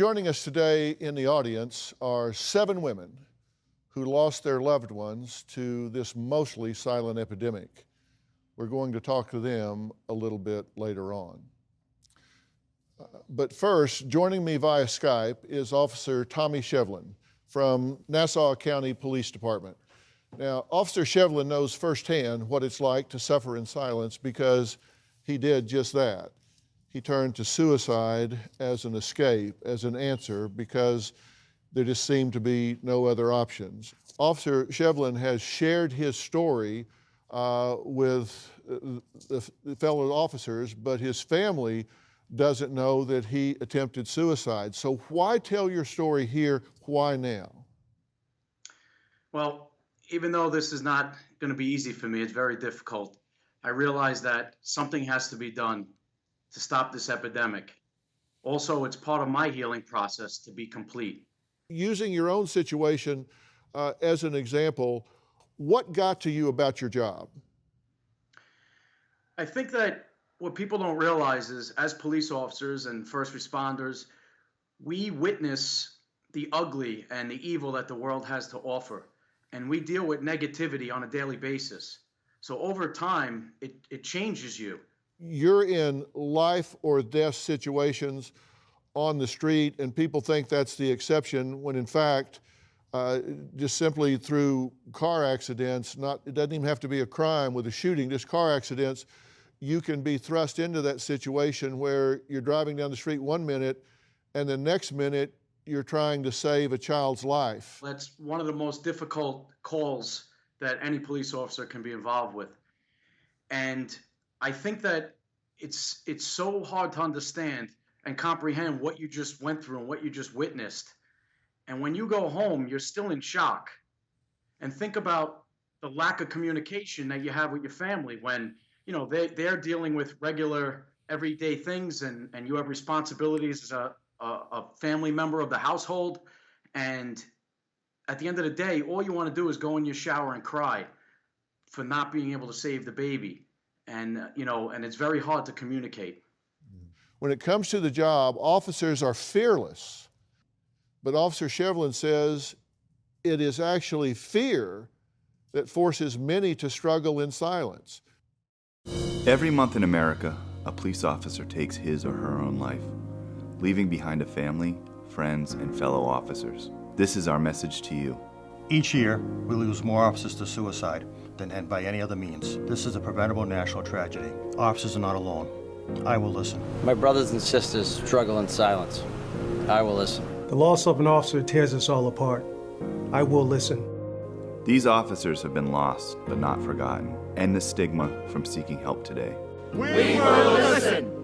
Joining us today in the audience are 7 women who lost their loved ones to this mostly silent epidemic. We're going to talk to them a little bit later on. But first, joining me via Skype is Officer Tommy Shevlin from Nassau County Police Department. Now, Officer Shevlin knows firsthand what it's like to suffer in silence because he did just that. He turned to suicide as an escape, as an answer, because there just seemed to be no other options. Officer Shevlin has shared his story with the fellow officers, but his family doesn't know that he attempted suicide. So why tell your story here? Why now? Well, even though this is not going to be easy for me, it's very difficult. I realize that something has to be done to stop this epidemic. Also, it's part of my healing process to be complete. Using your own situation as an example, what got to you about your job? I think that what people don't realize is, as police officers and first responders, we witness the ugly and the evil that the world has to offer. And we deal with negativity on a daily basis. So over time, it changes you. You're in life or death situations on the street, and people think that's the exception, when in fact, just simply through car accidents, it doesn't even have to be a crime with a shooting, just car accidents, you can be thrust into that situation where you're driving down the street one minute, and the next minute, you're trying to save a child's life. That's one of the most difficult calls that any police officer can be involved with. And I think that it's so hard to understand and comprehend what you just went through and what you just witnessed. And when you go home, you're still in shock. And think about the lack of communication that you have with your family when, you know, they're dealing with regular everyday things, and you have responsibilities as a family member of the household. And at the end of the day, all you want to do is go in your shower and cry for not being able to save the baby. And, and it's very hard to communicate. When it comes to the job, officers are fearless. But Officer Shevlin says it is actually fear that forces many to struggle in silence. Every month in America, a police officer takes his or her own life, leaving behind a family, friends, and fellow officers. This is our message to you. Each year, we lose more officers to suicide than by any other means. This is a preventable national tragedy. Officers are not alone. I will listen. My brothers and sisters struggle in silence. I will listen. The loss of an officer tears us all apart. I will listen. These officers have been lost, but not forgotten. End the stigma from seeking help today. We will listen.